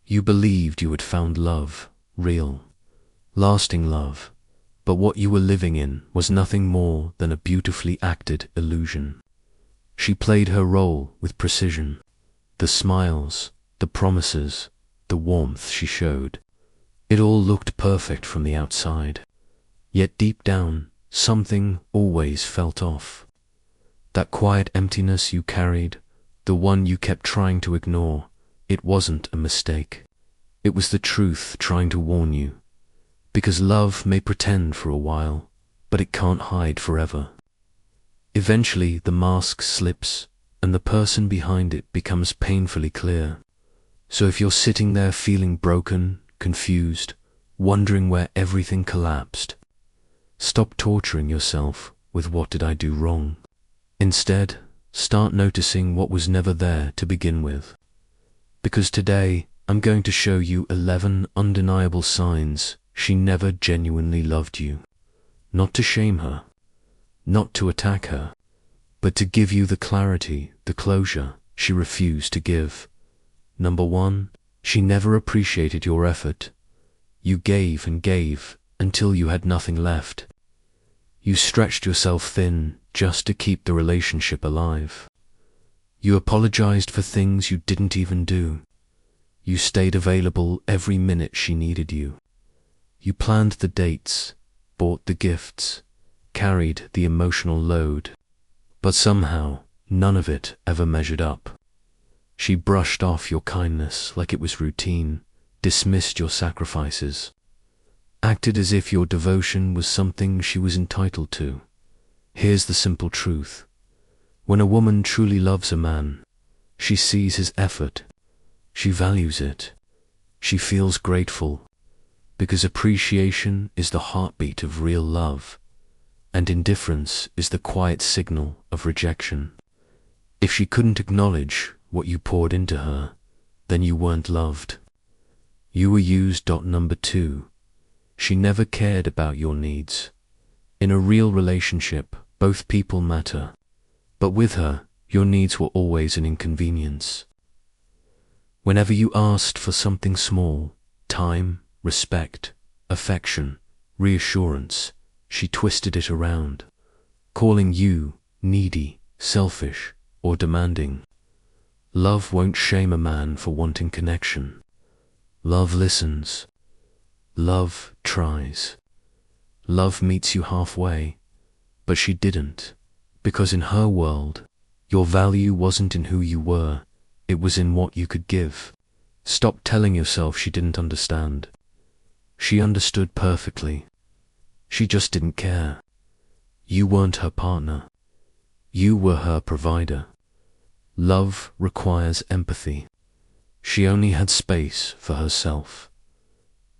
You believed you had found love, real, lasting love, but what you were living in was nothing more than a beautifully acted illusion. She played her role with precision. The smiles, the promises, the warmth she showed. It all looked perfect from the outside. Yet deep down, something always felt off. That quiet emptiness you carried, the one you kept trying to ignore, it wasn't a mistake. It was the truth trying to warn you. Because love may pretend for a while, but it can't hide forever. Eventually the mask slips, and the person behind it becomes painfully clear. So if you're sitting there feeling broken, confused, wondering where everything collapsed, stop torturing yourself with what did I do wrong. Instead, start noticing what was never there to begin with. Because today, I'm going to show you 11 undeniable signs she never genuinely loved you. Not to shame her, not to attack her, but to give you the clarity, the closure she refused to give. Number 1, she never appreciated your effort. You gave and gave until you had nothing left. You stretched yourself thin just to keep the relationship alive. You apologized for things you didn't even do. You stayed available every minute she needed you. You planned the dates, bought the gifts, carried the emotional load, but somehow none of it ever measured up. She brushed off your kindness like it was routine, dismissed your sacrifices, acted as if your devotion was something she was entitled to. Here's the simple truth. When a woman truly loves a man, she sees his effort, she values it, she feels grateful, because appreciation is the heartbeat of real love, and indifference is the quiet signal of rejection. If she couldn't acknowledge what you poured into her, then you weren't loved. You were used. Number 2, she never cared about your needs. In a real relationship, both people matter, but with her, your needs were always an inconvenience. Whenever you asked for something small, time, respect, affection, reassurance, she twisted it around, calling you needy, selfish, or demanding. Love won't shame a man for wanting connection. Love listens. Love tries. Love meets you halfway, but she didn't, because in her world, your value wasn't in who you were, it was in what you could give. Stop telling yourself she didn't understand. She understood perfectly. She just didn't care. You weren't her partner. You were her provider. Love requires empathy. She only had space for herself.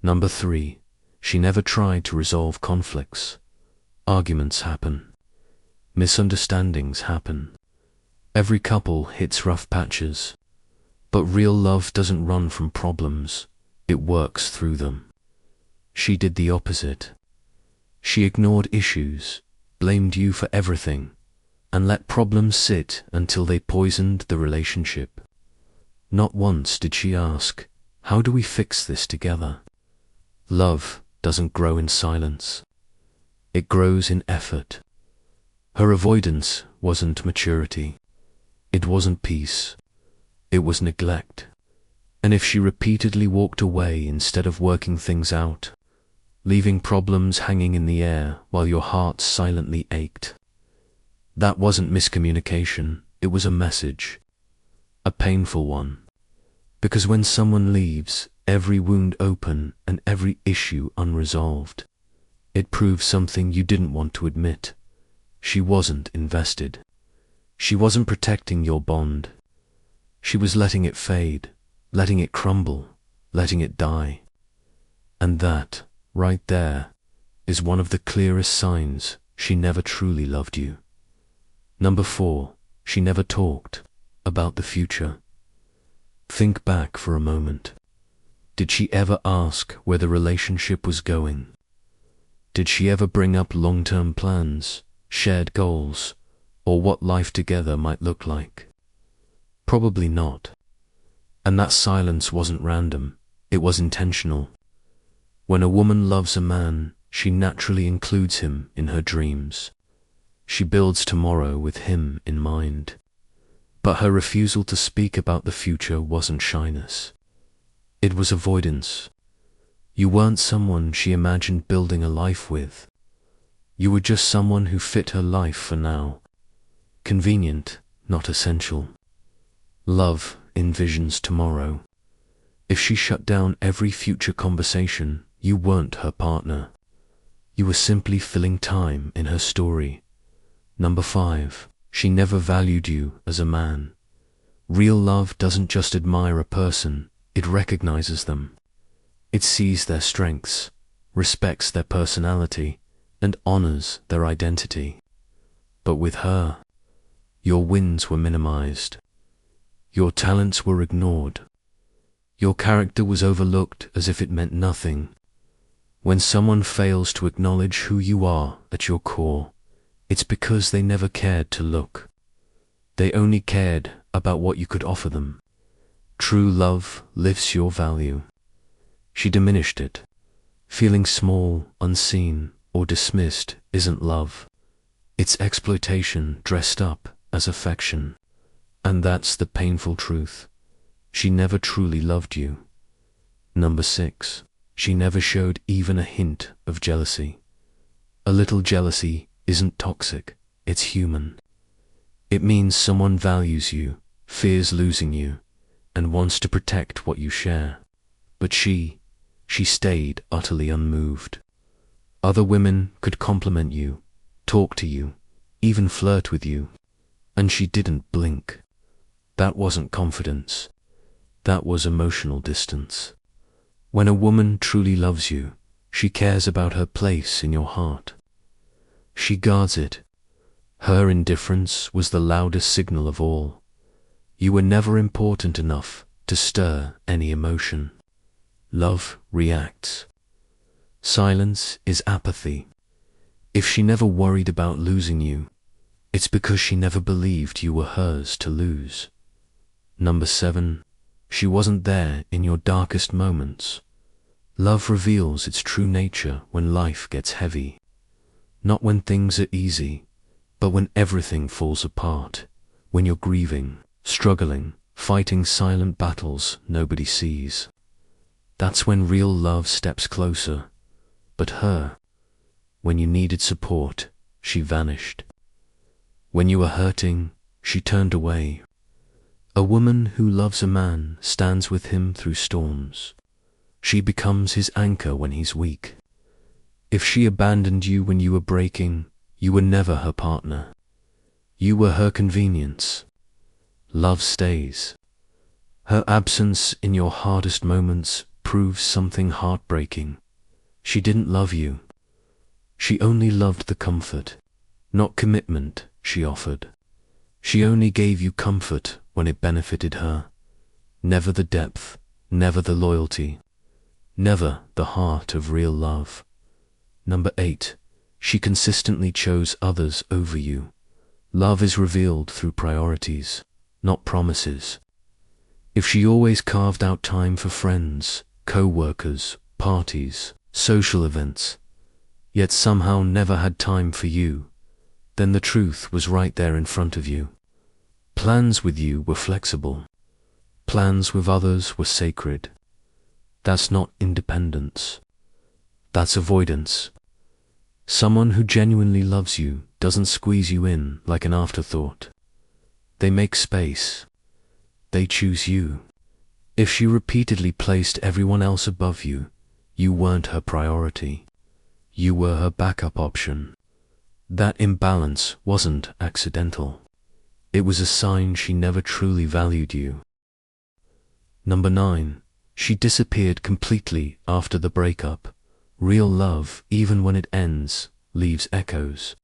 Number 3, she never tried to resolve conflicts. Arguments happen. Misunderstandings happen. Every couple hits rough patches. But real love doesn't run from problems. It works through them. She did the opposite. She ignored issues, blamed you for everything, and let problems sit until they poisoned the relationship. Not once did she ask, how do we fix this together? Love doesn't grow in silence. It grows in effort. Her avoidance wasn't maturity. It wasn't peace. It was neglect. And if she repeatedly walked away instead of working things out, leaving problems hanging in the air while your heart silently ached, that wasn't miscommunication, it was a message. A painful one. Because when someone leaves, every wound open and every issue unresolved, it proves something you didn't want to admit. She wasn't invested. She wasn't protecting your bond. She was letting it fade, letting it crumble, letting it die. And that, right there, is one of the clearest signs she never truly loved you. Number 4, she never talked about the future. Think back for a moment. Did she ever ask where the relationship was going? Did she ever bring up long-term plans, shared goals, or what life together might look like? Probably not. And that silence wasn't random, it was intentional. When a woman loves a man, she naturally includes him in her dreams. She builds tomorrow with him in mind. But her refusal to speak about the future wasn't shyness. It was avoidance. You weren't someone she imagined building a life with. You were just someone who fit her life for now. Convenient, not essential. Love envisions tomorrow. If she shut down every future conversation, you weren't her partner. You were simply filling time in her story. Number 5. She never valued you as a man. Real love doesn't just admire a person, it recognizes them. It sees their strengths, respects their personality, and honors their identity. But with her, your wins were minimized. Your talents were ignored. Your character was overlooked as if it meant nothing. When someone fails to acknowledge who you are at your core, it's because they never cared to look. They only cared about what you could offer them. True love lifts your value. She diminished it. Feeling small, unseen, or dismissed isn't love. It's exploitation dressed up as affection. And that's the painful truth. She never truly loved you. Number 6. She never showed even a hint of jealousy. A little jealousy isn't toxic, it's human. It means someone values you, fears losing you, and wants to protect what you share. But she stayed utterly unmoved. Other women could compliment you, talk to you, even flirt with you, and she didn't blink. That wasn't confidence. That was emotional distance. When a woman truly loves you, she cares about her place in your heart. She guards it. Her indifference was the loudest signal of all. You were never important enough to stir any emotion. Love reacts. Silence is apathy. If she never worried about losing you, it's because she never believed you were hers to lose. Number 7. She wasn't there in your darkest moments. Love reveals its true nature when life gets heavy. Not when things are easy, but when everything falls apart. When you're grieving, struggling, fighting silent battles nobody sees. That's when real love steps closer. But her, when you needed support, she vanished. When you were hurting, she turned away. A woman who loves a man stands with him through storms. She becomes his anchor when he's weak. If she abandoned you when you were breaking, you were never her partner. You were her convenience. Love stays. Her absence in your hardest moments proves something heartbreaking. She didn't love you. She only loved the comfort, not commitment she offered. She only gave you comfort when it benefited her. Never the depth, never the loyalty, never the heart of real love. Number 8. She consistently chose others over you. Love is revealed through priorities, not promises. If she always carved out time for friends, co-workers, parties, social events, yet somehow never had time for you, then the truth was right there in front of you. Plans with you were flexible. Plans with others were sacred. That's not independence. That's avoidance. Someone who genuinely loves you doesn't squeeze you in like an afterthought. They make space. They choose you. If she repeatedly placed everyone else above you, you weren't her priority. You were her backup option. That imbalance wasn't accidental. It was a sign she never truly valued you. Number 9. She disappeared completely after the breakup. Real love, even when it ends, leaves echoes.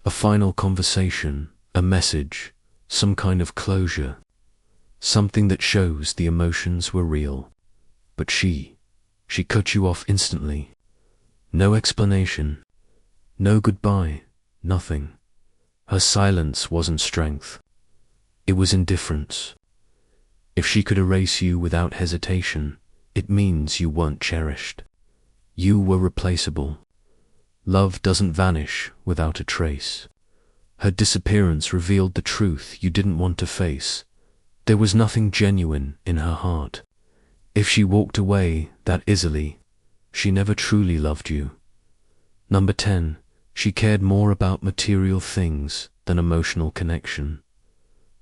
A final conversation, a message, some kind of closure. Something that shows the emotions were real. But she cut you off instantly. No explanation. No goodbye. Nothing. Her silence wasn't strength. It was indifference. If she could erase you without hesitation, it means you weren't cherished. You were replaceable. Love doesn't vanish without a trace. Her disappearance revealed the truth you didn't want to face. There was nothing genuine in her heart. If she walked away that easily, she never truly loved you. Number 10. She cared more about material things than emotional connection.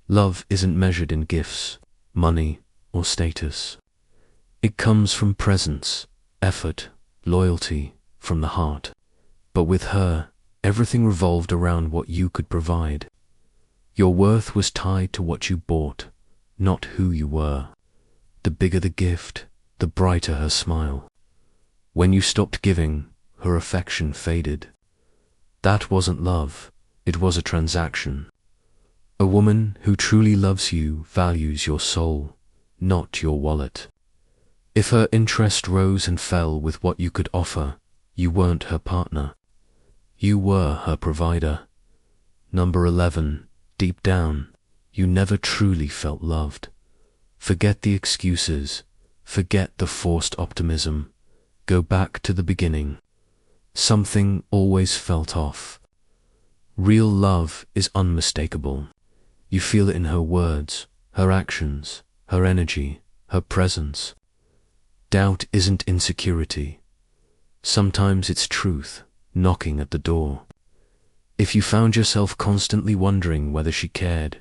Love isn't measured in gifts, money, or status. It comes from presence, effort, loyalty, from the heart. But with her, everything revolved around what you could provide. Your worth was tied to what you bought, not who you were. The bigger the gift, the brighter her smile. When you stopped giving, her affection faded. That wasn't love, it was a transaction. A woman who truly loves you values your soul, not your wallet. If her interest rose and fell with what you could offer, you weren't her partner. You were her provider. Number 11. Deep down, you never truly felt loved. Forget the excuses. Forget the forced optimism. Go back to the beginning. Something always felt off. Real love is unmistakable. You feel it in her words, her actions, her energy, her presence. Doubt isn't insecurity. Sometimes it's truth knocking at the door. If you found yourself constantly wondering whether she cared,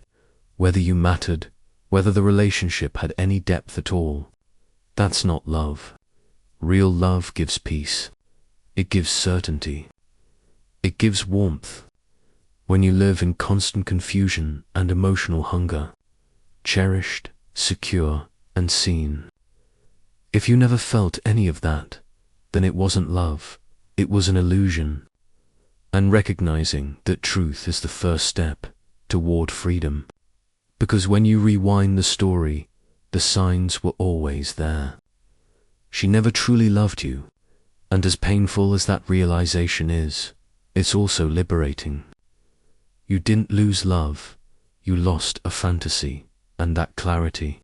whether you mattered, whether the relationship had any depth at all, that's not love. Real love gives peace. It gives certainty. It gives warmth. When you live in constant confusion and emotional hunger, cherished, secure, and seen. If you never felt any of that, then it wasn't love, it was an illusion. And recognizing that truth is the first step toward freedom. Because when you rewind the story, the signs were always there. She never truly loved you, and as painful as that realization is, it's also liberating. You didn't lose love, you lost a fantasy, and that clarity.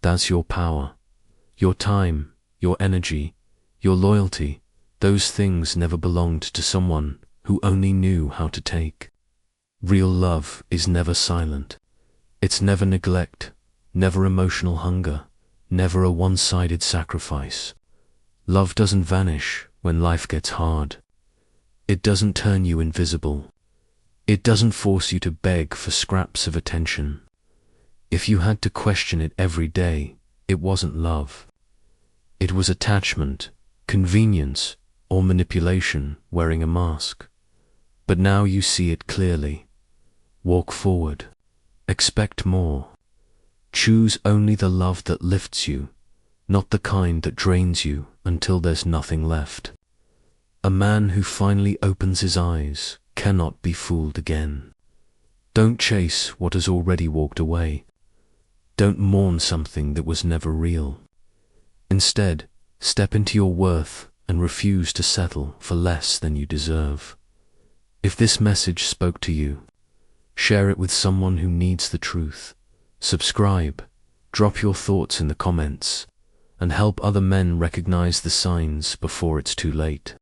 That's your power. Your time, your energy, your loyalty, those things never belonged to someone who only knew how to take. Real love is never silent. It's never neglect, never emotional hunger, never a one-sided sacrifice. Love doesn't vanish when life gets hard. It doesn't turn you invisible. It doesn't force you to beg for scraps of attention. If you had to question it every day, it wasn't love. It was attachment, convenience, or manipulation wearing a mask. But now you see it clearly. Walk forward. Expect more. Choose only the love that lifts you, not the kind that drains you until there's nothing left. A man who finally opens his eyes cannot be fooled again. Don't chase what has already walked away. Don't mourn something that was never real. Instead, step into your worth and refuse to settle for less than you deserve. If this message spoke to you, share it with someone who needs the truth. Subscribe, drop your thoughts in the comments, and help other men recognize the signs before it's too late.